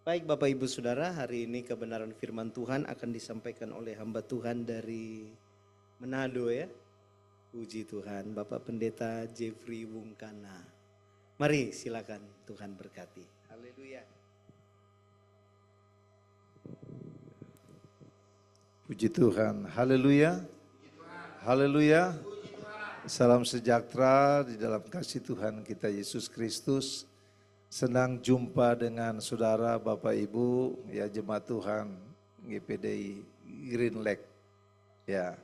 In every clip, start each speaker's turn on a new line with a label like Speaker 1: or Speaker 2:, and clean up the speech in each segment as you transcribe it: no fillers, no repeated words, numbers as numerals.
Speaker 1: Baik Bapak Ibu Saudara, hari ini kebenaran firman Tuhan akan disampaikan oleh hamba Tuhan dari Manado ya. Puji Tuhan, Bapak Pendeta Jeffrey Wungkana. Mari silakan, Tuhan berkati. Haleluya.
Speaker 2: Puji Tuhan, haleluya. Haleluya. Salam sejahtera di dalam kasih Tuhan kita Yesus Kristus. Senang jumpa dengan saudara, Bapak Ibu, ya jemaat Tuhan GPDI Green Lake. Ya,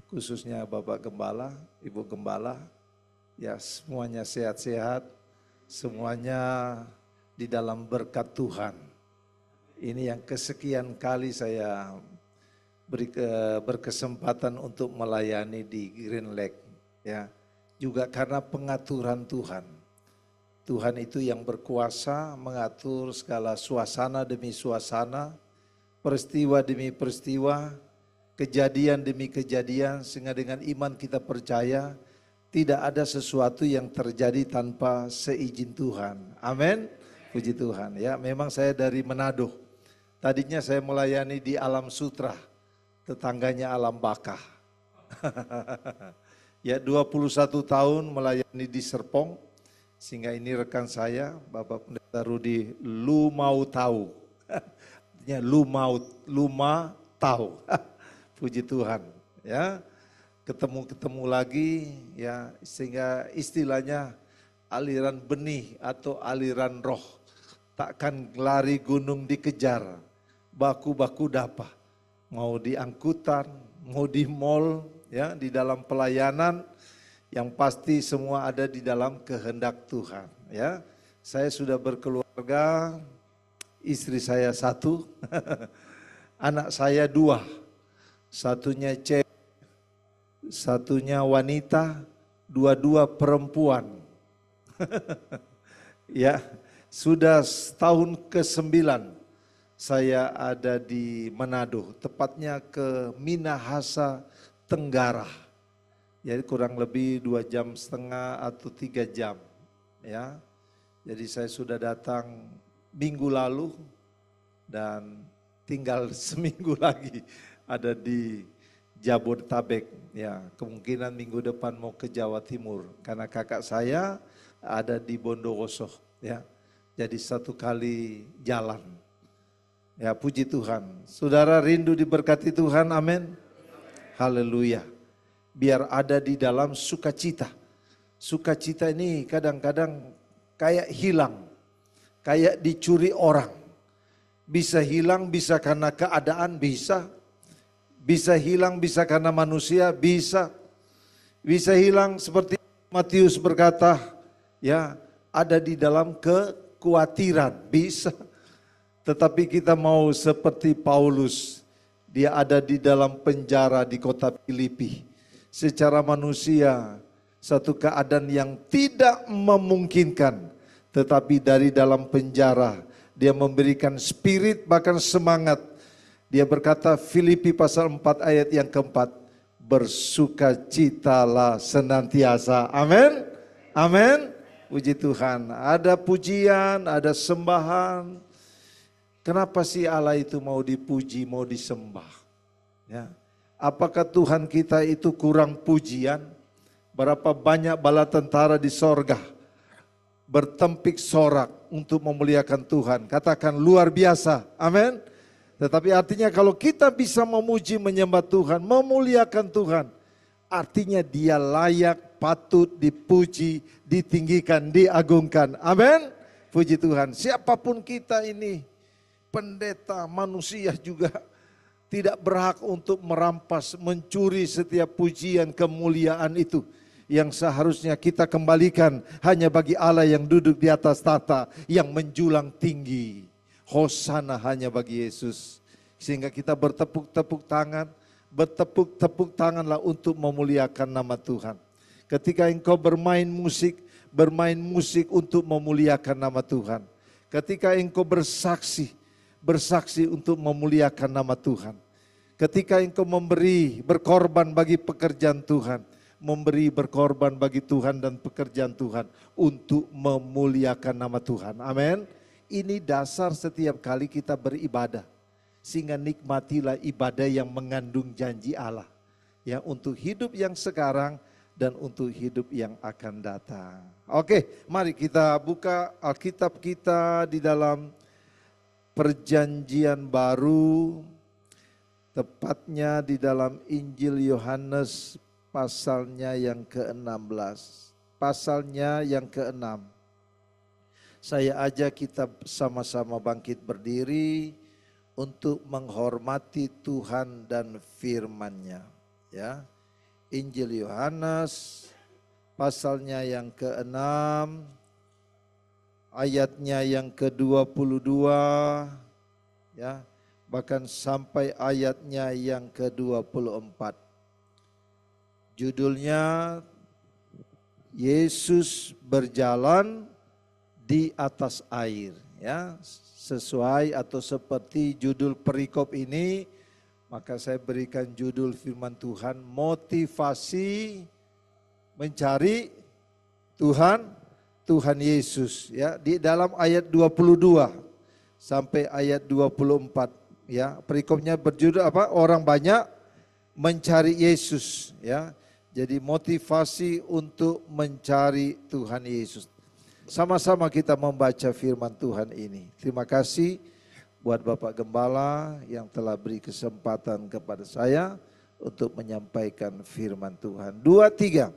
Speaker 2: khususnya Bapak Gembala, Ibu Gembala, ya semuanya sehat-sehat, semuanya di dalam berkat Tuhan. Ini yang kesekian kali saya berkesempatan untuk melayani di Green Lake. Ya, juga karena pengaturan Tuhan. Tuhan itu yang berkuasa mengatur segala suasana demi suasana, peristiwa demi peristiwa, kejadian demi kejadian, sehingga dengan iman kita percaya tidak ada sesuatu yang terjadi tanpa seizin Tuhan. Amin. Puji Tuhan. Ya, memang saya dari Manado. Tadinya saya melayani di Alam Sutra, tetangganya Alam Bakah. Ya, 21 tahun melayani di Serpong. Sehingga ini rekan saya, Bapak Pendeta Rudi, lu mau tahu. Artinya lu mau tahu. Puji Tuhan. Ya, ketemu lagi, ya sehingga istilahnya aliran benih atau aliran roh. Takkan lari gunung dikejar, baku-baku dapat. Mau di angkutan, mau di mall, ya di dalam pelayanan. Yang pasti semua ada di dalam kehendak Tuhan. Ya, saya sudah berkeluarga, istri saya 1, anak saya 2, satunya cewek, satunya wanita, 2 perempuan. Ya, sudah tahun ke-9 saya ada di Manado, tepatnya ke Minahasa Tenggara. Jadi kurang lebih 2,5 jam atau 3 jam. Ya, jadi saya sudah datang minggu lalu dan tinggal seminggu lagi ada di Jabodetabek. Ya, kemungkinan minggu depan mau ke Jawa Timur karena kakak saya ada di Bondowoso. Ya, jadi 1 kali jalan. Ya, puji Tuhan. Saudara rindu diberkati Tuhan, amin. Haleluya. Biar ada di dalam sukacita. Sukacita ini kadang-kadang kayak hilang, kayak dicuri orang. Bisa hilang, bisa karena keadaan, bisa. Bisa hilang, bisa karena manusia, bisa. Bisa hilang seperti Matius berkata, ya ada di dalam kekhawatiran, bisa. Tetapi kita mau seperti Paulus, dia ada di dalam penjara di kota Filipi. Secara manusia, satu keadaan yang tidak memungkinkan. Tetapi dari dalam penjara, dia memberikan spirit bahkan semangat. Dia berkata Filipi pasal 4 ayat yang keempat, bersukacitalah senantiasa. Amin. Amin. Puji Tuhan. Ada pujian, ada sembahan. Kenapa sih Allah itu mau dipuji, mau disembah? Ya. Apakah Tuhan kita itu kurang pujian? Berapa banyak bala tentara di sorga bertempik sorak untuk memuliakan Tuhan. Katakan luar biasa, amin. Tetapi artinya kalau kita bisa memuji, menyembah Tuhan, memuliakan Tuhan, artinya dia layak, patut dipuji, ditinggikan, diagungkan, amin. Puji Tuhan. Siapapun kita ini, pendeta, manusia juga tidak berhak untuk merampas, mencuri setiap pujian kemuliaan itu. Yang seharusnya kita kembalikan hanya bagi Allah yang duduk di atas tahta, yang menjulang tinggi. Hosana hanya bagi Yesus. Sehingga kita bertepuk-tepuk tangan, bertepuk-tepuk tanganlah untuk memuliakan nama Tuhan. Ketika engkau bermain musik untuk memuliakan nama Tuhan. Ketika engkau bersaksi untuk memuliakan nama Tuhan. Ketika engkau memberi, berkorban bagi pekerjaan Tuhan, berkorban bagi Tuhan dan pekerjaan Tuhan untuk memuliakan nama Tuhan. Amin. ini dasar setiap kali kita beribadah. Sehingga nikmatilah ibadah yang mengandung janji Allah. Ya, untuk hidup yang sekarang dan untuk hidup yang akan datang. Oke, mari kita buka Alkitab kita di dalam Perjanjian Baru, tepatnya di dalam Injil Yohanes pasalnya yang ke-16. Pasalnya yang ke-6. Saya ajak kita sama-sama bangkit berdiri untuk menghormati Tuhan dan firman-Nya. Ya, Injil Yohanes pasalnya yang ke-6, ayatnya yang ke-22, ya, bahkan sampai ayatnya yang ke-24. Judulnya Yesus berjalan di atas air, ya. Sesuai atau seperti judul perikop ini, maka saya berikan judul firman Tuhan, motivasi mencari Tuhan Yesus, ya. Di dalam ayat 22 sampai ayat 24, ya. Perikopnya berjudul apa? Orang banyak mencari Yesus, ya. Jadi motivasi untuk mencari Tuhan Yesus. Sama-sama kita membaca firman Tuhan ini. Terima kasih buat Bapak Gembala yang telah beri kesempatan kepada saya untuk menyampaikan firman Tuhan. 2, 3.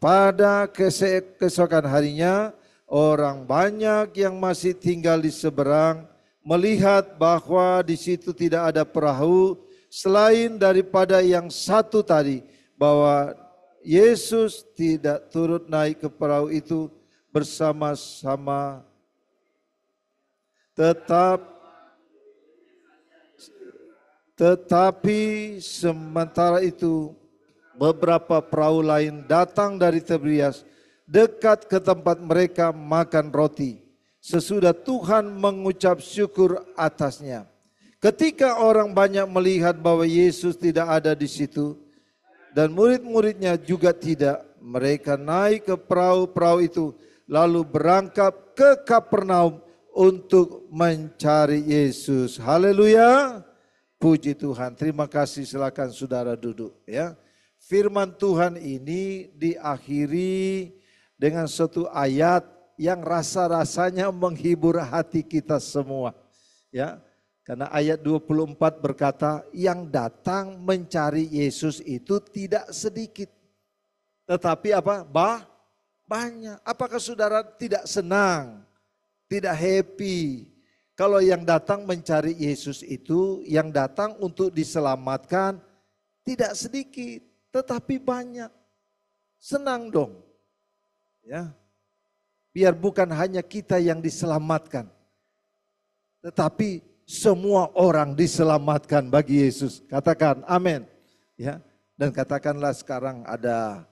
Speaker 2: Pada keesokan harinya, orang banyak yang masih tinggal di seberang melihat bahwa di situ tidak ada perahu selain daripada yang satu tadi, bahwa Yesus tidak turut naik ke perahu itu bersama-sama, tetapi sementara itu beberapa perahu lain datang dari Tiberias dekat ke tempat mereka makan roti sesudah Tuhan mengucap syukur atasnya. Ketika orang banyak melihat bahwa Yesus tidak ada di situ dan murid-muridnya juga tidak, mereka naik ke perahu-perahu itu lalu berangkat ke Kapernaum untuk mencari Yesus. Haleluya. Puji Tuhan. Terima kasih, silakan saudara duduk, ya. Firman Tuhan ini diakhiri dengan suatu ayat yang rasa-rasanya menghibur hati kita semua, ya. Karena ayat 24 berkata, yang datang mencari Yesus itu tidak sedikit. Tetapi apa? Banyak. Apakah saudara tidak senang? Tidak happy? Kalau yang datang mencari Yesus itu, yang datang untuk diselamatkan, tidak sedikit, tetapi banyak. Senang dong. Ya. Biar bukan hanya kita yang diselamatkan, tetapi semua orang diselamatkan bagi Yesus. Katakan amin. Ya. Dan katakanlah sekarang ada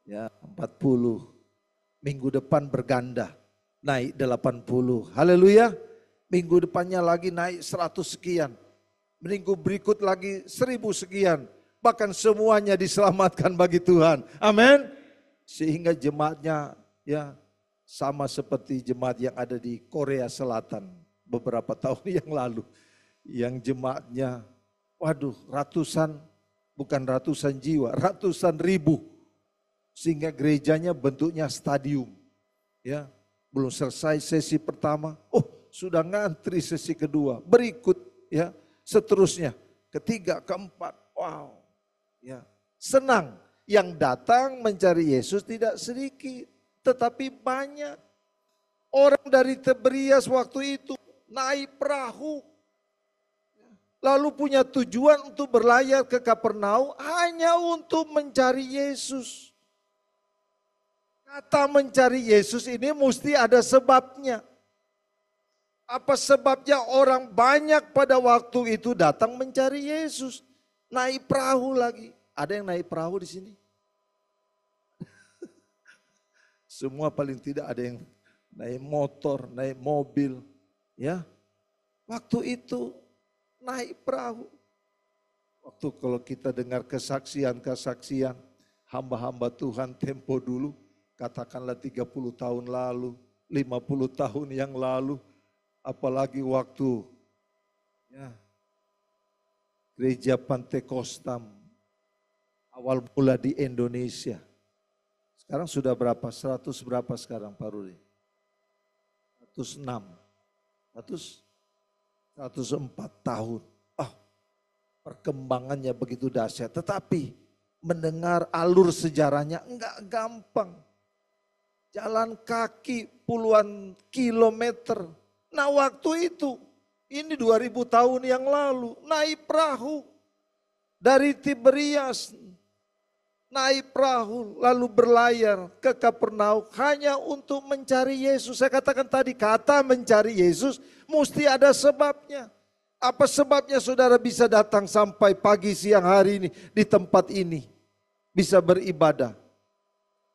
Speaker 2: 40, minggu depan berganda, naik 80. Haleluya. Minggu depannya lagi naik 100 sekian. Minggu berikut lagi 1000 sekian. Bahkan semuanya diselamatkan bagi Tuhan. Amin. Sehingga jemaatnya ya sama seperti jemaat yang ada di Korea Selatan beberapa tahun yang lalu. Yang jemaatnya ratusan, bukan ratusan jiwa, ratusan ribu. Sehingga gerejanya bentuknya stadium. Ya, belum selesai sesi pertama, sudah ngantri sesi kedua, berikut ya, seterusnya, ketiga, keempat. Wow. Ya, senang. Yang datang mencari Yesus tidak sedikit, tetapi banyak. Orang dari Tiberias waktu itu naik perahu, lalu punya tujuan untuk berlayar ke Kapernaum hanya untuk mencari Yesus. Kata mencari Yesus ini mesti ada sebabnya. Apa sebabnya orang banyak pada waktu itu datang mencari Yesus? Naik perahu lagi. Ada yang naik perahu di sini? Semua paling tidak ada yang naik motor, naik mobil. Ya, waktu itu naik perahu. Waktu kalau kita dengar kesaksian-kesaksian hamba-hamba Tuhan tempo dulu, katakanlah 30 tahun lalu, 50 tahun yang lalu, Apalagi waktu ya, gereja Pantekostam awal mula di Indonesia. Sekarang sudah berapa? 100 berapa sekarang Pak Rudi? 106. 104 tahun. Perkembangannya begitu dahsyat. Tetapi mendengar alur sejarahnya enggak gampang. Jalan kaki puluhan kilometer. Nah waktu itu, ini 2000 tahun yang lalu, naik perahu dari Tiberias, naik perahu lalu berlayar ke Kapernaum hanya untuk mencari Yesus. Saya katakan tadi, kata mencari Yesus mesti ada sebabnya. Apa sebabnya saudara bisa datang sampai pagi siang hari ini di tempat ini, bisa beribadah?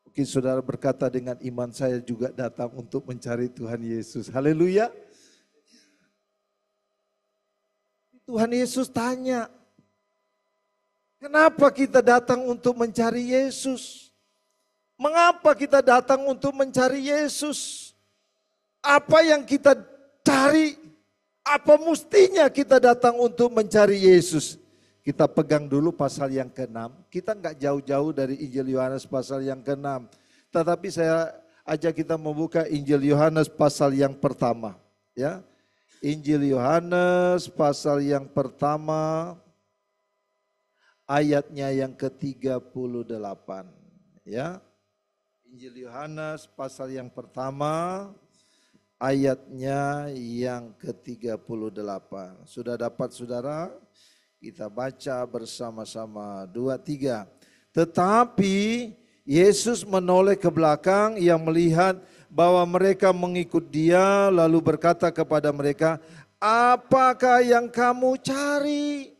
Speaker 2: Mungkin saudara berkata, dengan iman saya juga datang untuk mencari Tuhan Yesus. Haleluya. Tuhan Yesus tanya, kenapa kita datang untuk mencari Yesus? Mengapa kita datang untuk mencari Yesus? Apa yang kita cari? Apa mestinya kita datang untuk mencari Yesus? Kita pegang dulu pasal yang ke-6. Kita enggak jauh-jauh dari Injil Yohanes pasal yang ke-6. Tetapi saya ajak kita membuka Injil Yohanes pasal yang pertama. Ya, Injil Yohanes pasal yang pertama ayatnya yang ke-38. Ya, Injil Yohanes pasal yang pertama ayatnya yang ke-38. Sudah dapat saudara? Kita baca bersama-sama 2, 3. Tetapi Yesus menoleh ke belakang, ia melihat bahwa mereka mengikut dia, lalu berkata kepada mereka, apakah yang kamu cari?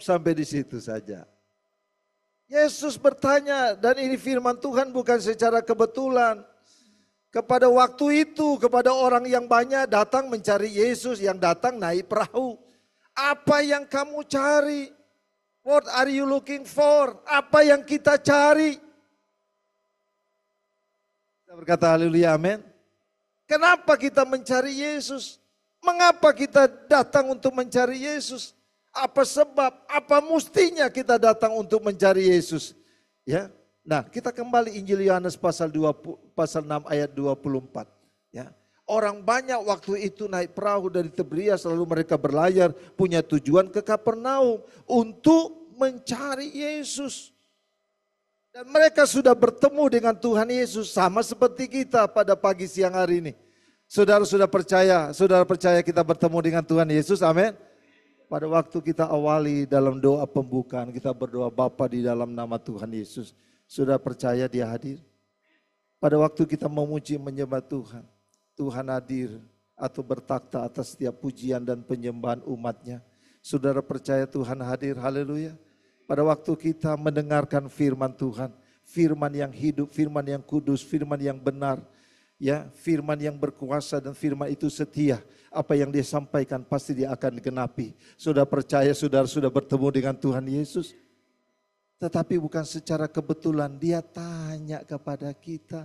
Speaker 2: Sampai di situ saja. Yesus bertanya, dan ini firman Tuhan bukan secara kebetulan. Kepada waktu itu, kepada orang yang banyak datang mencari Yesus, yang datang naik perahu. Apa yang kamu cari? What are you looking for? Apa yang kita cari? Kita berkata haleluya, amin. Kenapa kita mencari Yesus? Mengapa kita datang untuk mencari Yesus? Apa sebab? Apa mestinya kita datang untuk mencari Yesus? Ya. Nah, kita kembali Injil Yohanes pasal 6 ayat 24, ya. Orang banyak waktu itu naik perahu dari Tiberias, lalu mereka berlayar punya tujuan ke Kapernaum untuk mencari Yesus. Dan mereka sudah bertemu dengan Tuhan Yesus sama seperti kita pada pagi siang hari ini. Saudara percaya kita bertemu dengan Tuhan Yesus, amin. Pada waktu kita awali dalam doa pembukaan, kita berdoa Bapa di dalam nama Tuhan Yesus. Sudah percaya dia hadir? Pada waktu kita memuji menyembah Tuhan, Tuhan hadir atau bertakhta atas setiap pujian dan penyembahan umatnya. Saudara percaya Tuhan hadir, haleluya. Pada waktu kita mendengarkan firman Tuhan, firman yang hidup, firman yang kudus, firman yang benar, ya, firman yang berkuasa dan firman itu setia. Apa yang dia sampaikan pasti dia akan genapi. Sudah percaya saudara sudah bertemu dengan Tuhan Yesus? Tetapi bukan secara kebetulan, dia tanya kepada kita.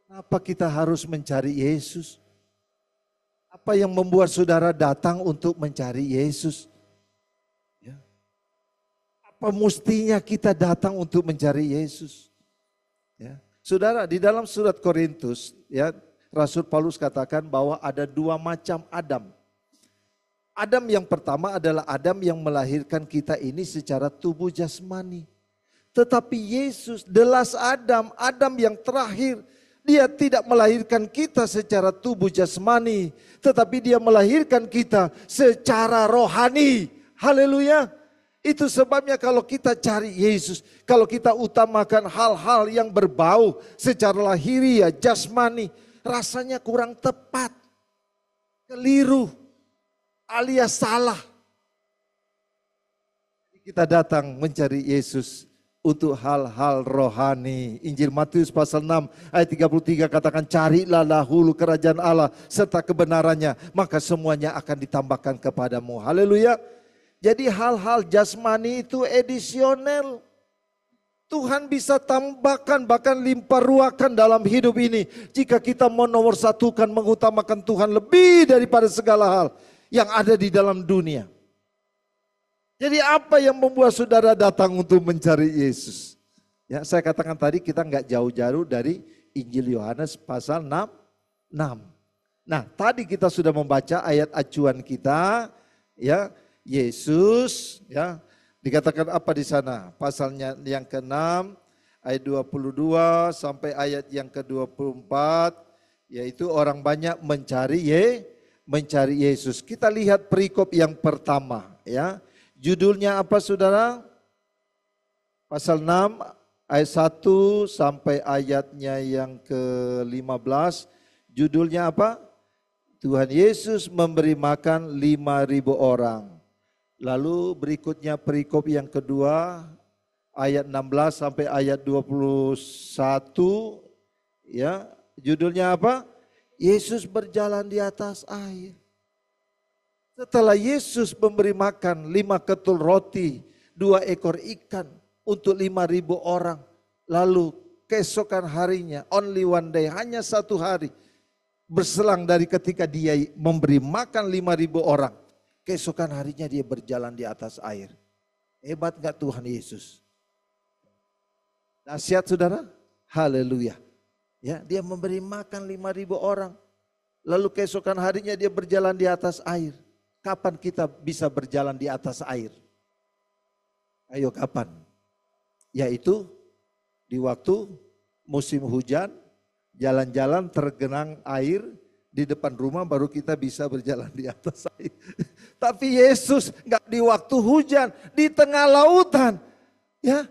Speaker 2: Kenapa kita harus mencari Yesus? Apa yang membuat saudara datang untuk mencari Yesus? Ya. Apa mestinya kita datang untuk mencari Yesus? Ya. Saudara, di dalam surat Korintus, ya, Rasul Paulus katakan bahwa ada 2 macam Adam. Adam yang pertama adalah Adam yang melahirkan kita ini secara tubuh jasmani. Tetapi Yesus, the last Adam, Adam yang terakhir, dia tidak melahirkan kita secara tubuh jasmani, tetapi dia melahirkan kita secara rohani. Haleluya. Itu sebabnya kalau kita cari Yesus, kalau kita utamakan hal-hal yang berbau secara lahiriah, jasmani, rasanya kurang tepat, keliru, alias salah. Kita datang mencari Yesus untuk hal-hal rohani. Injil Matius pasal 6 ayat 33 katakan, carilah dahulu kerajaan Allah serta kebenarannya, maka semuanya akan ditambahkan kepadamu. Haleluya. Jadi hal-hal jasmani itu edisional. Tuhan bisa tambahkan bahkan limpah ruahkan dalam hidup ini. Jika kita menomorsatukan mengutamakan Tuhan lebih daripada segala hal yang ada di dalam dunia. Jadi apa yang membuat saudara datang untuk mencari Yesus? Ya, saya katakan tadi kita nggak jauh-jauh dari Injil Yohanes pasal 6. Nah, tadi kita sudah membaca ayat acuan kita, ya, Yesus, ya, dikatakan apa di sana? Pasalnya yang ke-6 ayat 22 sampai ayat yang ke-24, yaitu orang banyak mencari Yesus. Kita lihat perikop yang pertama, ya. Judulnya apa saudara? Pasal 6 ayat 1 sampai ayatnya yang ke-15. Judulnya apa? Tuhan Yesus memberi makan 5.000 orang. Lalu berikutnya perikop yang kedua ayat 16 sampai ayat 21. Ya, judulnya apa? Yesus berjalan di atas air. Setelah Yesus memberi makan 5 ketul roti, 2 ekor ikan untuk 5.000 orang. Lalu keesokan harinya, only one day, hanya satu hari. Berselang dari ketika dia memberi makan 5.000 orang. Keesokan harinya dia berjalan di atas air. Hebat gak Tuhan Yesus? Dahsyat saudara? Haleluya. Ya, dia memberi makan 5.000 orang. Lalu keesokan harinya dia berjalan di atas air. Kapan kita bisa berjalan di atas air? Ayo kapan? Yaitu di waktu musim hujan, jalan-jalan tergenang air di depan rumah baru kita bisa berjalan di atas air. Tapi Yesus nggak di waktu hujan, di tengah lautan, ya,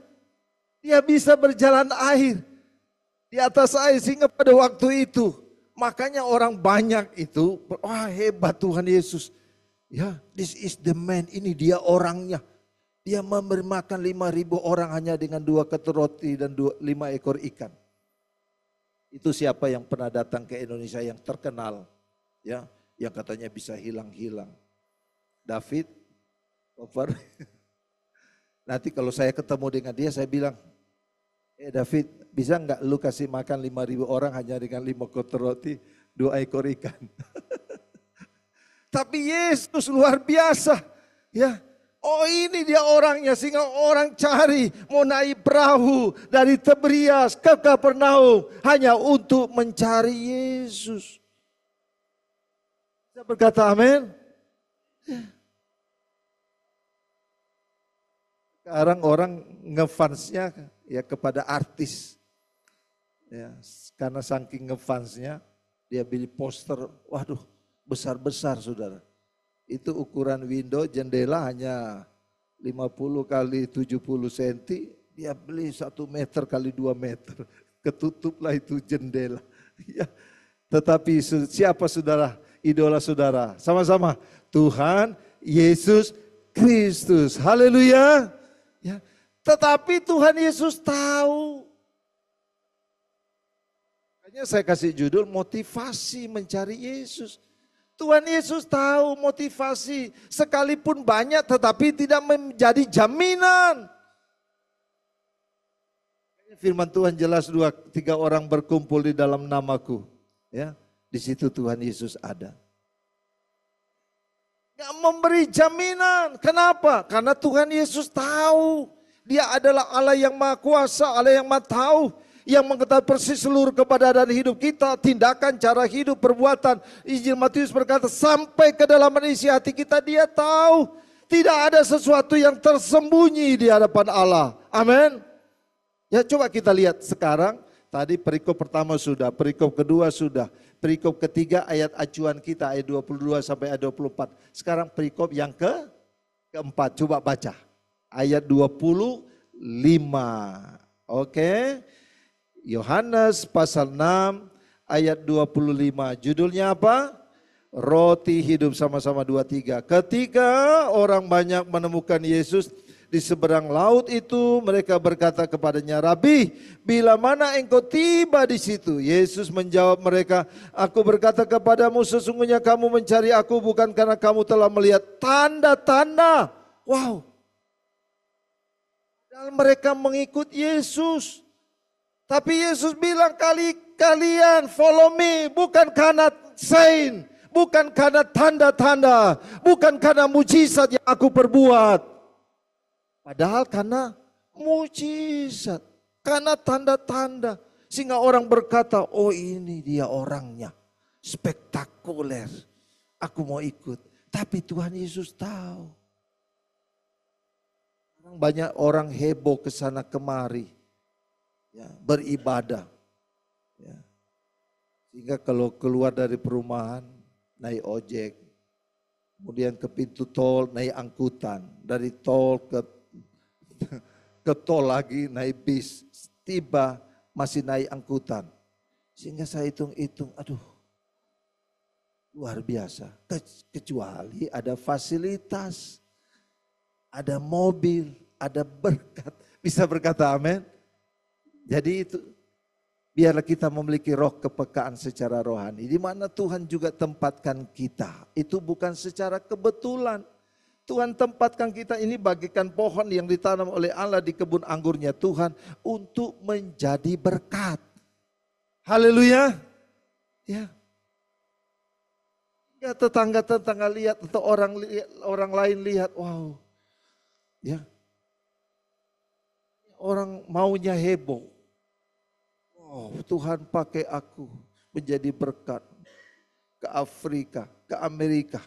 Speaker 2: dia bisa berjalan air di atas air sehingga pada waktu itu, makanya orang banyak itu, wah hebat Tuhan Yesus. Ya, this is the man, ini dia orangnya. Dia memberi makan 5.000 orang hanya dengan 2 ketul roti dan 5 ekor ikan. Itu siapa yang pernah datang ke Indonesia yang terkenal, ya, yang katanya bisa hilang-hilang. David, Over. Nanti kalau saya ketemu dengan dia, saya bilang, David, bisa nggak lu kasih makan 5.000 orang hanya dengan 5 ketul roti, 2 ekor ikan? Tapi Yesus luar biasa, ya. Oh ini dia orangnya sehingga orang cari mau naik perahu dari Tiberias ke Kapernaum hanya untuk mencari Yesus. Saya berkata amin. Sekarang orang ngefansnya ya kepada artis. Ya, karena saking ngefansnya dia beli poster, waduh besar-besar saudara. Itu ukuran window jendela hanya 50 kali 70 cm. Dia beli 1 meter kali 2 meter. Ketutuplah itu jendela. Ya. Tetapi siapa saudara? Idola saudara. Sama-sama. Tuhan Yesus Kristus. Haleluya. Ya. Tetapi Tuhan Yesus tahu. Makanya saya kasih judul motivasi mencari Yesus. Tuhan Yesus tahu motivasi sekalipun banyak tetapi tidak menjadi jaminan. Firman Tuhan jelas 2-3 orang berkumpul di dalam namaku. Ya, di situ Tuhan Yesus ada. Gak memberi jaminan. Kenapa? Karena Tuhan Yesus tahu. Dia adalah Allah yang Maha Kuasa, Allah yang Maha tahu. Yang mengetahui persis seluruh keberadaan hidup kita, tindakan, cara hidup, perbuatan. Injil Matius berkata sampai ke dalam isi hati kita dia tahu. Tidak ada sesuatu yang tersembunyi di hadapan Allah. Amin. Ya coba kita lihat sekarang. Tadi perikop pertama sudah, perikop kedua sudah. Perikop ketiga ayat acuan kita ayat 22 sampai ayat 24. Sekarang perikop yang keempat. Coba baca. Ayat 25. Oke. Yohanes pasal 6 ayat 25. Judulnya apa? Roti hidup, sama-sama 23. Ketika orang banyak menemukan Yesus di seberang laut itu, mereka berkata kepadanya, Rabi, bila mana engkau tiba di situ? Yesus menjawab mereka, aku berkata kepadamu sesungguhnya kamu mencari aku bukan karena kamu telah melihat tanda-tanda. Wow. Dan mereka mengikut Yesus. Tapi Yesus bilang kalian follow me bukan karena sign, bukan karena tanda-tanda, bukan karena mujizat yang aku perbuat. Padahal karena mujizat, karena tanda-tanda. Sehingga orang berkata, oh ini dia orangnya, spektakuler. Aku mau ikut. Tapi Tuhan Yesus tahu. Banyak orang heboh ke sana kemari, ya, beribadah. Ya. Sehingga kalau keluar dari perumahan, naik ojek. Kemudian ke pintu tol, naik angkutan. Dari tol ke tol lagi, naik bis. Tiba, masih naik angkutan. Sehingga saya hitung-hitung, aduh, luar biasa. Kecuali ada fasilitas, ada mobil, ada berkat. Bisa berkata amin? Jadi itu, biarlah kita memiliki roh kepekaan secara rohani. Di mana Tuhan juga tempatkan kita. Itu bukan secara kebetulan. Tuhan tempatkan kita ini bagikan pohon yang ditanam oleh Allah di kebun anggurnya Tuhan untuk menjadi berkat. Haleluya. Ya. Ya, tetangga-tetangga lihat atau orang lain lihat, wow. Ya. Orang maunya heboh. Oh, Tuhan pakai aku menjadi berkat ke Afrika, ke Amerika.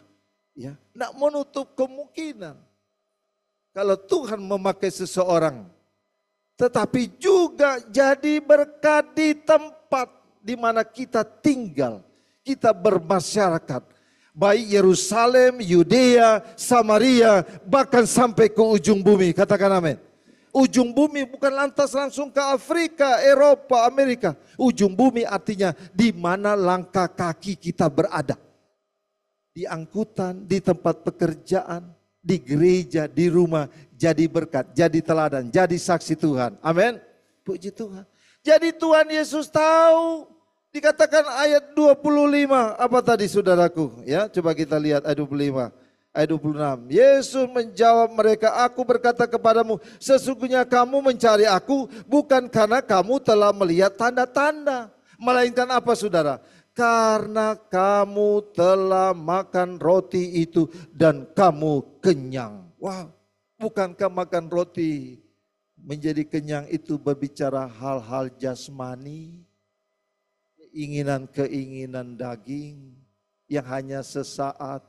Speaker 2: Ya, tidak menutup kemungkinan. Kalau Tuhan memakai seseorang, tetapi juga jadi berkat di tempat di mana kita tinggal, kita bermasyarakat. Baik Yerusalem, Yudea, Samaria, bahkan sampai ke ujung bumi. Katakan amin. Ujung bumi bukan lantas langsung ke Afrika, Eropa, Amerika. Ujung bumi artinya di mana langkah kaki kita berada. Di angkutan, di tempat pekerjaan, di gereja, di rumah. Jadi berkat, jadi teladan, jadi saksi Tuhan. Amin. Puji Tuhan. Jadi Tuhan Yesus tahu. Dikatakan ayat 25. Apa tadi saudaraku? Ya, coba kita lihat ayat 25. Ayat 26. Yesus menjawab mereka, aku berkata kepadamu, sesungguhnya kamu mencari aku bukan karena kamu telah melihat tanda-tanda. Melainkan apa saudara? Karena kamu telah makan roti itu dan kamu kenyang. Wah, bukankah makan roti menjadi kenyang itu berbicara hal-hal jasmani? Keinginan-keinginan daging yang hanya sesaat.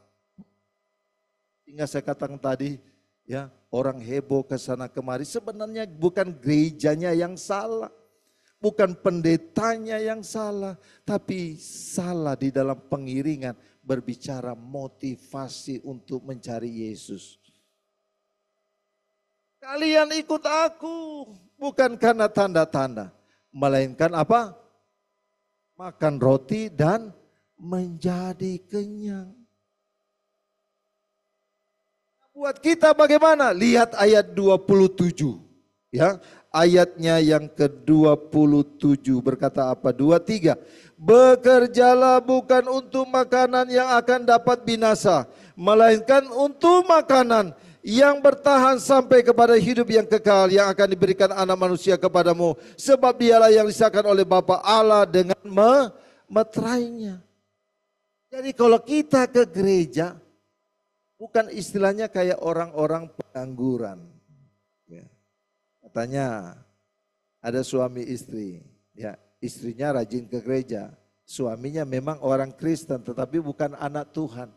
Speaker 2: Sehingga saya katakan tadi, ya, orang heboh ke sana kemari. Sebenarnya bukan gerejanya yang salah, bukan pendetanya yang salah, tapi salah di dalam pengiringan berbicara motivasi untuk mencari Yesus. Kalian ikut aku bukan karena tanda-tanda, melainkan apa? Makan roti dan menjadi kenyang. Buat kita bagaimana? Lihat ayat 27. Ya, ayatnya yang ke-27 berkata apa? 23. Bekerjalah bukan untuk makanan yang akan dapat binasa, melainkan untuk makanan yang bertahan sampai kepada hidup yang kekal yang akan diberikan anak manusia kepadamu. Sebab dialah yang disahkan oleh Bapa Allah dengan meterainya. Jadi kalau kita ke gereja, bukan istilahnya kayak orang-orang pengangguran. Ya. Katanya ada suami istri, ya, istrinya rajin ke gereja. Suaminya memang orang Kristen tetapi bukan anak Tuhan.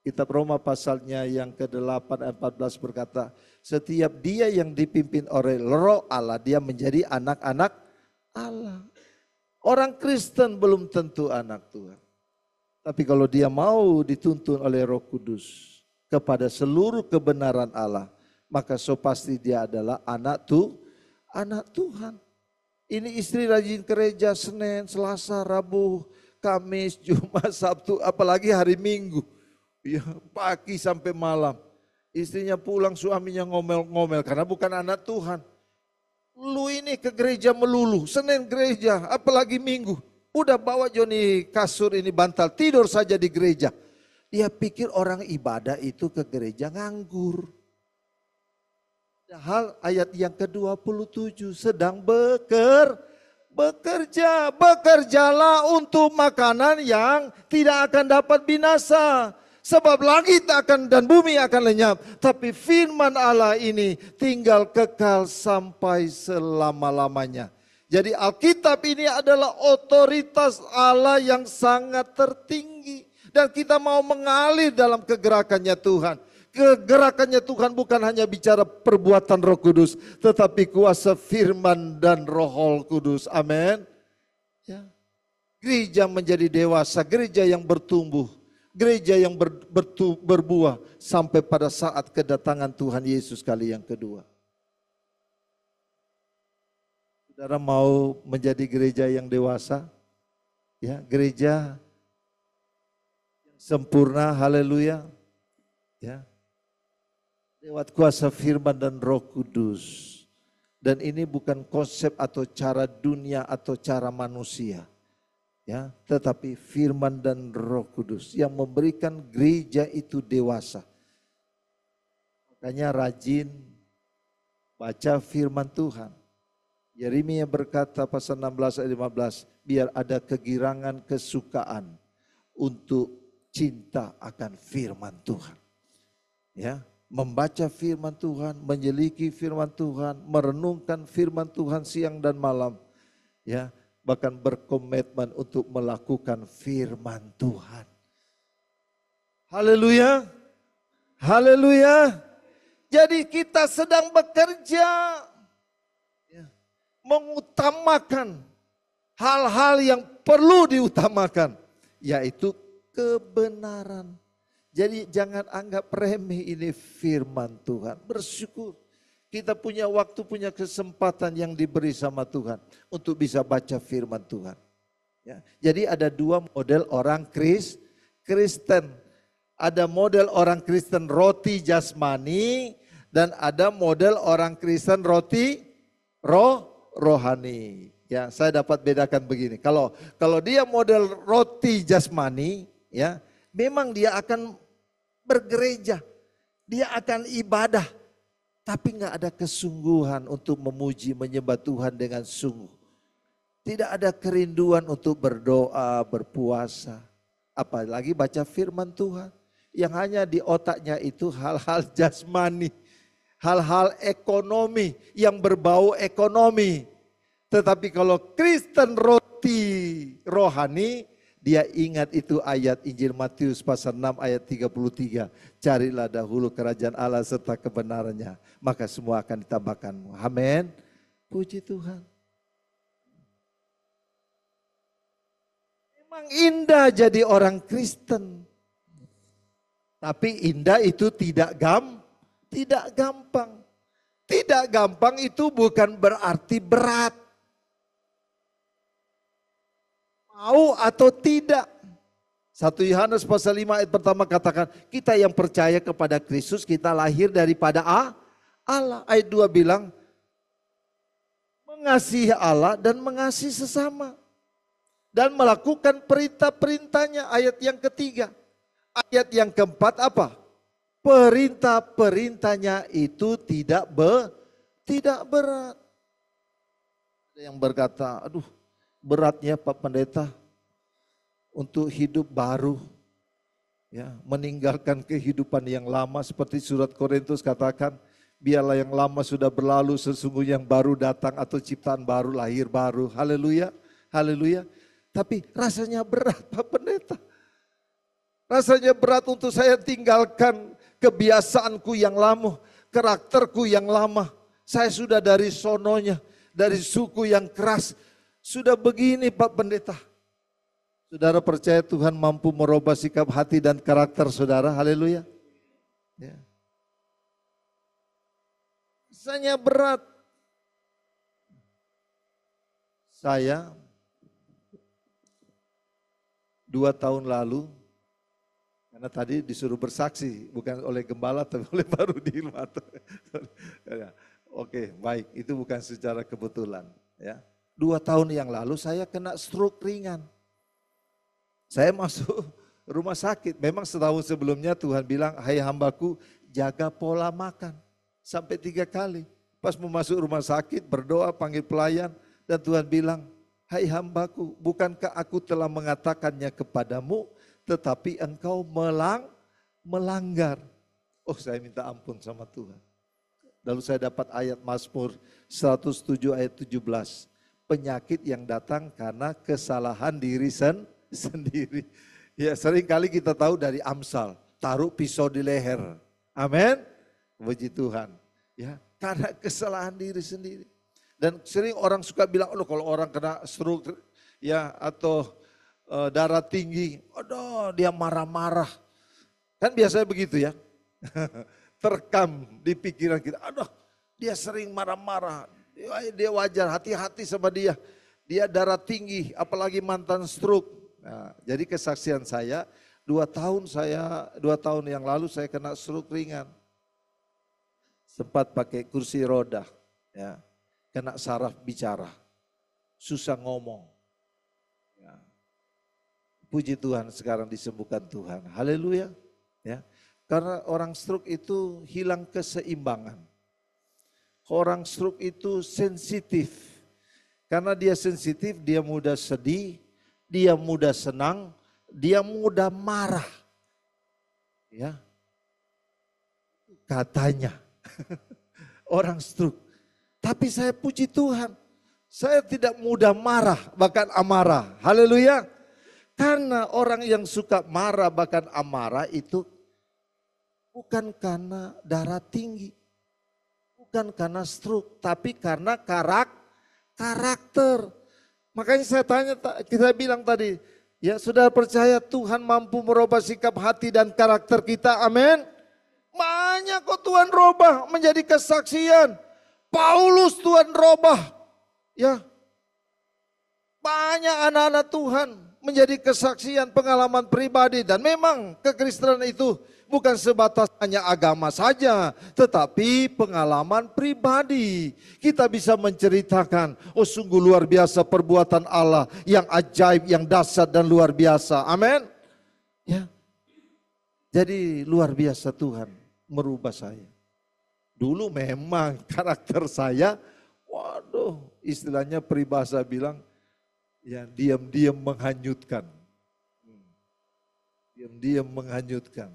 Speaker 2: Kitab Roma pasalnya yang ke-8 ayat 14 berkata, setiap dia yang dipimpin oleh Roh Allah, dia menjadi anak-anak Allah. Orang Kristen belum tentu anak Tuhan. Tapi kalau dia mau dituntun oleh Roh Kudus kepada seluruh kebenaran Allah, maka so pasti dia adalah anak Tuhan. Ini istri rajin ke gereja Senin, Selasa, Rabu, Kamis, Jumat, Sabtu, apalagi hari Minggu. Ya, pagi sampai malam. Istrinya pulang, suaminya ngomel-ngomel karena bukan anak Tuhan. Lu ini ke gereja melulu, Senin gereja, apalagi Minggu. Udah bawa Joni kasur ini bantal, tidur saja di gereja. Dia pikir orang ibadah itu ke gereja nganggur. Hal ayat yang ke-27 sedang bekerja. Bekerjalah untuk makanan yang tidak akan dapat binasa. Sebab langit akan dan bumi akan lenyap. Tapi firman Allah ini tinggal kekal sampai selama-lamanya. Jadi Alkitab ini adalah otoritas Allah yang sangat tertinggi. Dan kita mau mengalir dalam kegerakannya Tuhan. Kegerakannya Tuhan bukan hanya bicara perbuatan Roh Kudus. Tetapi kuasa firman dan Roh Kudus. Amin. Ya. Gereja menjadi dewasa. Gereja yang bertumbuh. Gereja yang berbuah sampai pada saat kedatangan Tuhan Yesus kali yang kedua. Saudara mau menjadi gereja yang dewasa? Ya, gereja yang sempurna, haleluya. Ya. Lewat kuasa firman dan Roh Kudus. Dan ini bukan konsep atau cara dunia atau cara manusia. Ya, tetapi firman dan Roh Kudus yang memberikan gereja itu dewasa. Makanya rajin baca firman Tuhan. Yeremia berkata pasal 16 ayat 15, biar ada kegirangan kesukaan untuk cinta akan firman Tuhan. Ya, membaca firman Tuhan, menyeliki firman Tuhan, merenungkan firman Tuhan siang dan malam. Ya, bahkan berkomitmen untuk melakukan firman Tuhan. Haleluya. Haleluya. Jadi kita sedang bekerja. Ya, mengutamakan hal-hal yang perlu diutamakan. Yaitu kebenaran. Jadi jangan anggap remeh ini firman Tuhan. Bersyukur. Kita punya waktu, punya kesempatan yang diberi sama Tuhan untuk bisa baca firman Tuhan. Ya. Jadi ada dua model orang Kristen. Ada model orang Kristen roti jasmani dan ada model orang Kristen roti rohani. Ya, saya dapat bedakan begini. Kalau dia model roti jasmani, ya, memang dia akan bergereja, dia akan ibadah. Tapi nggak ada kesungguhan untuk memuji, menyembah Tuhan dengan sungguh. Tidak ada kerinduan untuk berdoa, berpuasa. Apalagi baca firman Tuhan. Yang hanya di otaknya itu hal-hal jasmani. Hal-hal ekonomi yang berbau ekonomi. Tetapi kalau Kristen roti rohani, dia ingat itu ayat Injil Matius pasal 6 ayat 33. Carilah dahulu kerajaan Allah serta kebenarannya. Maka semua akan ditambahkanmu. Amin. Puji Tuhan. Memang indah jadi orang Kristen. Tapi indah itu tidak gampang. Tidak gampang itu bukan berarti berat. Mau atau tidak. 1 Yohanes pasal 5 ayat pertama katakan, kita yang percaya kepada Kristus, kita lahir daripada Allah. Ayat 2 bilang, mengasihi Allah dan mengasihi sesama. Dan melakukan perintah-perintahnya. Ayat yang ketiga. Ayat yang keempat apa? Perintah-perintahnya itu tidak berat. Ada yang berkata, aduh, beratnya Pak Pendeta untuk hidup baru, ya, meninggalkan kehidupan yang lama seperti surat Korintus katakan, biarlah yang lama sudah berlalu, sesungguhnya yang baru datang atau ciptaan baru, lahir baru. Haleluya, haleluya. Tapi rasanya berat Pak Pendeta. Rasanya berat untuk saya tinggalkan kebiasaanku yang lama, karakterku yang lama. Saya sudah dari sononya, dari suku yang keras. Sudah begini Pak Pendeta. Saudara percaya Tuhan mampu merubah sikap hati dan karakter saudara. Haleluya. Ya. Rasanya berat. Saya 2 tahun lalu, karena tadi disuruh bersaksi, bukan oleh gembala tapi oleh Baru Dilmat. Oke, baik, itu bukan secara kebetulan. Ya. 2 tahun yang lalu saya kena stroke ringan. Saya masuk rumah sakit. Memang setahun sebelumnya Tuhan bilang, hai hambaku jaga pola makan. sampai 3 kali. Pas mau masuk rumah sakit berdoa panggil pelayan dan Tuhan bilang, hai hambaku, bukankah aku telah mengatakannya kepadamu, tetapi engkau melanggar. Oh, saya minta ampun sama Tuhan. Lalu saya dapat ayat Mazmur 107 ayat 17. Penyakit yang datang karena kesalahan diri sendiri. Ya, sering kali kita tahu dari Amsal, taruh pisau di leher. Amin. Puji Tuhan. Ya, karena kesalahan diri sendiri. Dan sering orang suka bilang, oh kalau orang kena stroke ya atau darah tinggi, aduh dia marah-marah. Kan biasanya begitu ya. Terekam di pikiran kita, aduh dia sering marah-marah, dia wajar, hati-hati sama dia. Dia darah tinggi, apalagi mantan stroke. Nah, jadi kesaksian saya, 2 tahun yang lalu saya kena stroke ringan. Sempat pakai kursi roda, ya, kena saraf bicara, susah ngomong. Ya. Puji Tuhan sekarang disembuhkan Tuhan, haleluya. Ya. Karena orang stroke itu hilang keseimbangan. Orang stroke itu sensitif. Karena dia sensitif, dia mudah sedih, dia mudah senang, dia mudah marah. Ya. Katanya orang stroke. Tapi saya puji Tuhan, saya tidak mudah marah, bahkan amarah. Haleluya. Karena orang yang suka marah bahkan amarah itu bukan karena darah tinggi, bukan karena stroke, tapi karena karakter. Makanya saya tanya, kita bilang tadi, ya sudah percaya Tuhan mampu merubah sikap hati dan karakter kita, amin. Banyak kok Tuhan robah menjadi kesaksian. Paulus Tuhan robah, ya. Banyak anak-anak Tuhan menjadi kesaksian pengalaman pribadi dan memang kekristenan itu bukan sebatas hanya agama saja, tetapi pengalaman pribadi. Kita bisa menceritakan, oh sungguh luar biasa perbuatan Allah yang ajaib, yang dahsyat dan luar biasa. Amin. Ya. Jadi luar biasa Tuhan merubah saya. Dulu memang karakter saya, waduh, istilahnya peribahasa bilang, ya diam-diam menghanyutkan. Diam-diam menghanyutkan.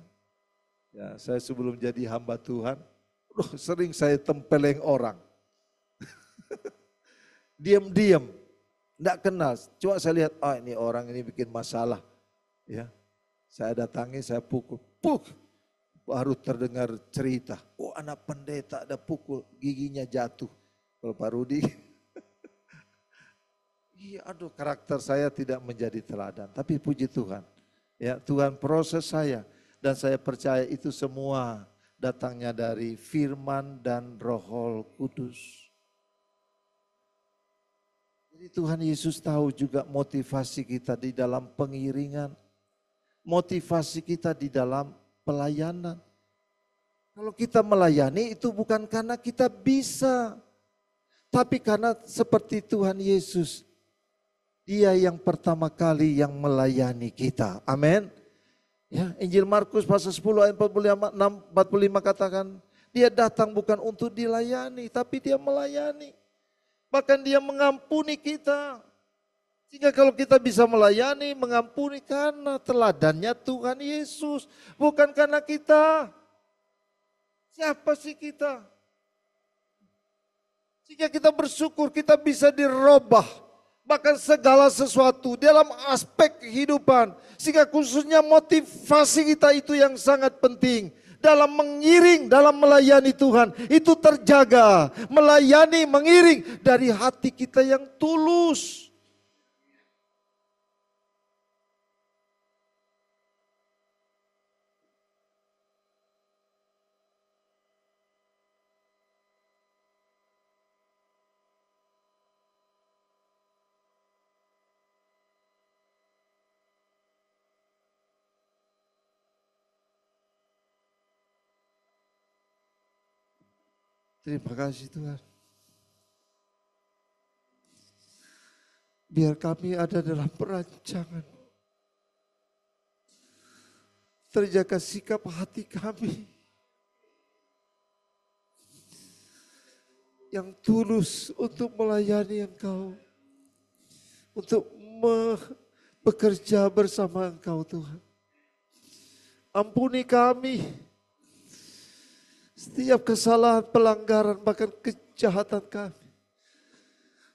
Speaker 2: Ya, saya sebelum jadi hamba Tuhan, sering saya tempeleng orang. Diam-diam, enggak kenal. Cuma saya lihat, ini orang ini bikin masalah. Ya, saya datangi, saya pukul. Baru terdengar cerita, oh anak pendeta ada pukul, giginya jatuh. Kalau Pak Rudi, iya aduh karakter saya tidak menjadi teladan. Tapi puji Tuhan, ya Tuhan proses saya. Dan saya percaya itu semua datangnya dari firman dan Roh Kudus. Jadi Tuhan Yesus tahu juga motivasi kita di dalam pengiringan. Motivasi kita di dalam pelayanan. Kalau kita melayani itu bukan karena kita bisa. Tapi karena seperti Tuhan Yesus. Dia yang pertama kali yang melayani kita. Amin. Ya, Injil Markus pasal 10 ayat 45 katakan, dia datang bukan untuk dilayani, tapi dia melayani. Bahkan dia mengampuni kita. Sehingga kalau kita bisa melayani, mengampuni karena teladannya Tuhan Yesus. Bukan karena kita. Siapa sih kita? Sehingga kita bersyukur kita bisa dirubah. Bahkan segala sesuatu dalam aspek kehidupan. Sehingga khususnya motivasi kita itu yang sangat penting. Dalam mengiring, dalam melayani Tuhan. Itu terjaga. Melayani, mengiring dari hati kita yang tulus. Terima kasih Tuhan. Biar kami ada dalam perancangan. Terjaga sikap hati kami. yang tulus untuk melayani Engkau, untuk bekerja bersama Engkau Tuhan. Ampuni kami setiap kesalahan, pelanggaran, bahkan kejahatan kami.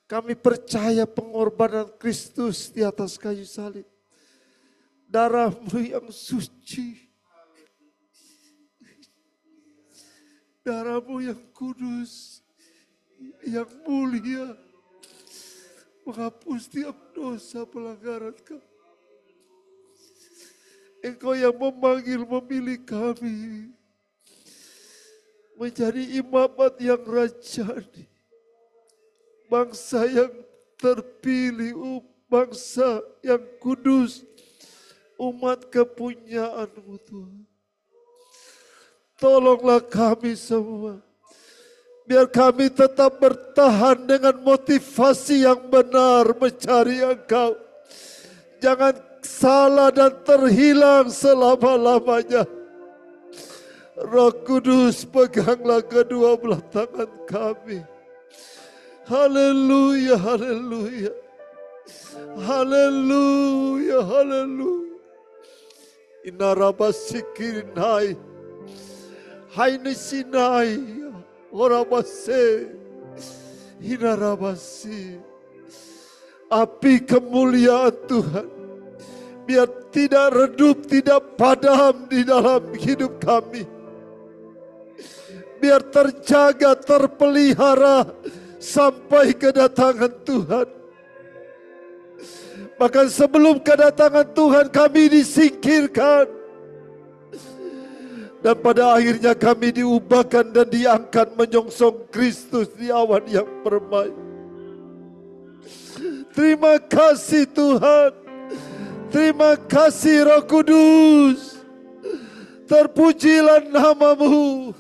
Speaker 2: Kami percaya pengorbanan Kristus di atas kayu salib. Darah-Mu yang suci, darah-Mu yang kudus, yang mulia, menghapus setiap dosa pelanggaran kami. Engkau yang memanggil, memilih kami menjadi imamat yang rajani, bangsa yang terpilih, bangsa yang kudus, umat kepunyaan-Mu Tuhan. Tolonglah kami semua, biar kami tetap bertahan dengan motivasi yang benar mencari Engkau. Jangan salah dan terhilang selama-lamanya. Roh Kudus, peganglah kedua belah tangan kami. Haleluya, haleluya. Haleluya, haleluya. Inarabasikirinai. Haini sinai. Orabase. Inarabasi. Api kemuliaan Tuhan, biar tidak redup, tidak padam di dalam hidup kami. Biar terjaga, terpelihara sampai kedatangan Tuhan. Bahkan sebelum kedatangan Tuhan kami disingkirkan. Dan pada akhirnya kami diubahkan dan diangkat menyongsong Kristus di awan yang permai. Terima kasih Tuhan. Terima kasih Roh Kudus. Terpujilah nama-Mu.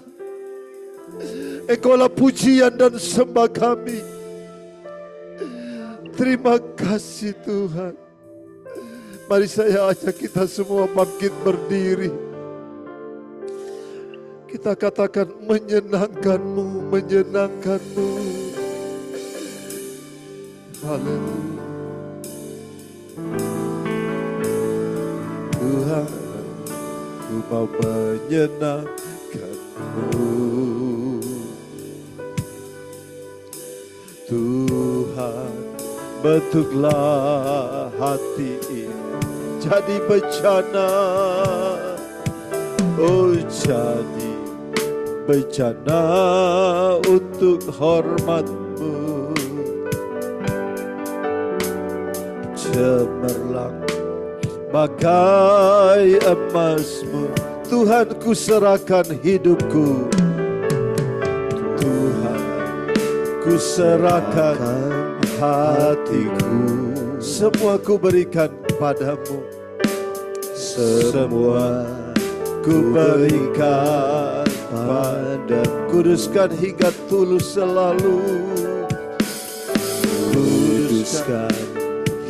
Speaker 2: Engkaulah pujian dan sembah kami. Terima kasih Tuhan. Mari saya ajak kita semua bangkit berdiri. Kita katakan menyenangkan-Mu, menyenangkan-Mu. Haleluya. Tuhan, ku mau menyenangkan-Mu. Tuhan, bentuklah hati ini jadi bencana. Oh, jadi bencana untuk hormat-Mu. Cemerlang bagai emas-Mu, Tuhan, ku serahkan hidupku. Tuhan, ku serahkan hatiku. Semua ku berikan padamu. Semua ku berikan padamu. Kuduskan hingga tulus selalu. Kuduskan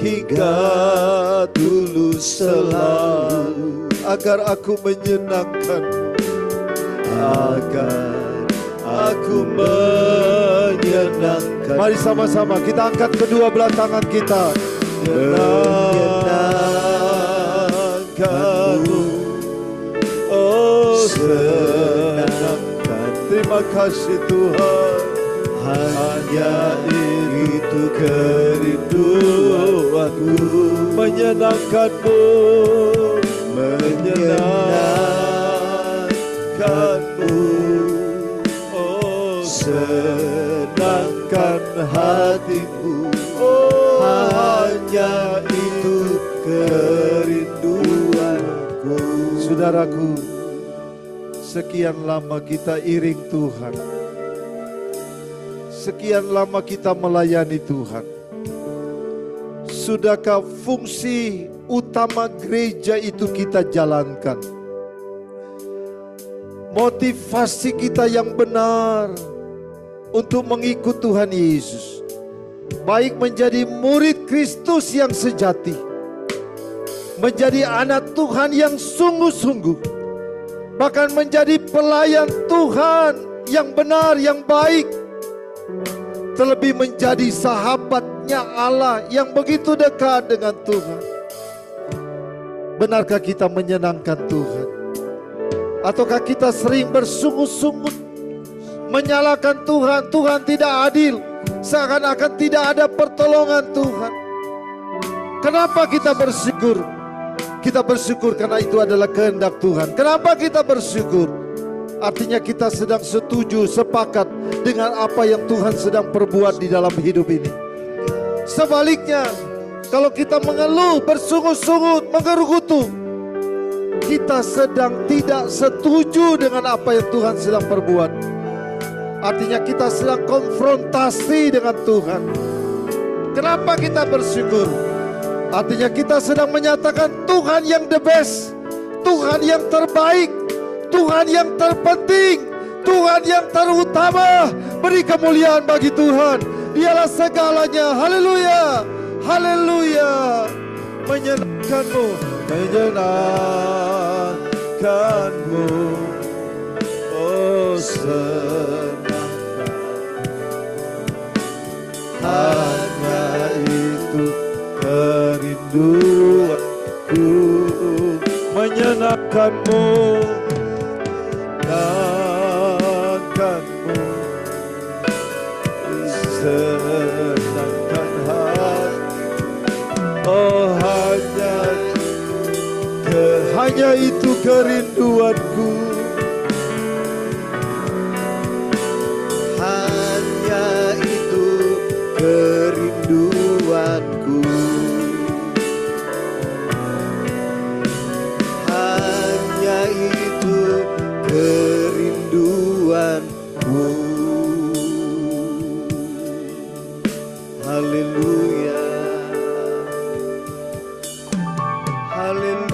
Speaker 2: hingga tulus selalu, agar aku menyenangkan-Mu, agar aku menyenangkan. Mari sama-sama kita angkat kedua belah tangan kita. Menyenangkan-Mu, oh senangkan. Terima kasih Tuhan. Hanya itu kerinduanku, menyenangkan-Mu, menyenangkan-Mu, oh senangkan hatiku, oh hanya itu kerinduanku. Saudaraku, sekian lama kita iring Tuhan. Sekian lama kita melayani Tuhan. Sudahkah fungsi utama gereja itu kita jalankan? Motivasi kita yang benar untuk mengikut Tuhan Yesus, baik menjadi murid Kristus yang sejati, menjadi anak Tuhan yang sungguh-sungguh, bahkan menjadi pelayan Tuhan yang benar, yang baik, terlebih menjadi sahabatnya Allah yang begitu dekat dengan Tuhan. Benarkah kita menyenangkan Tuhan? Ataukah kita sering bersungut-sungut menyalahkan Tuhan? Tuhan tidak adil, seakan-akan tidak ada pertolongan Tuhan. Kenapa kita bersyukur? Kita bersyukur karena itu adalah kehendak Tuhan. Kenapa kita bersyukur? Artinya kita sedang setuju, sepakat dengan apa yang Tuhan sedang perbuat di dalam hidup ini. Sebaliknya, kalau kita mengeluh, bersungut-sungut, menggerutu, kita sedang tidak setuju dengan apa yang Tuhan sedang perbuat. Artinya kita sedang konfrontasi dengan Tuhan. Kenapa kita bersyukur? Artinya kita sedang menyatakan Tuhan yang the best, Tuhan yang terbaik, Tuhan yang terpenting, Tuhan yang terutama. Beri kemuliaan bagi Tuhan. Dialah segalanya. Haleluya, haleluya. Menyenangkanmu, menyenangkanmu, oh senangkan. Hanya itu kerinduanku, menyenangkanmu, menyenangkanmu, senangkan hati. Oh hanya itu kerinduanku,
Speaker 1: hanya itu kerinduanku, hanya itu kerinduanku. Haleluya, haleluya.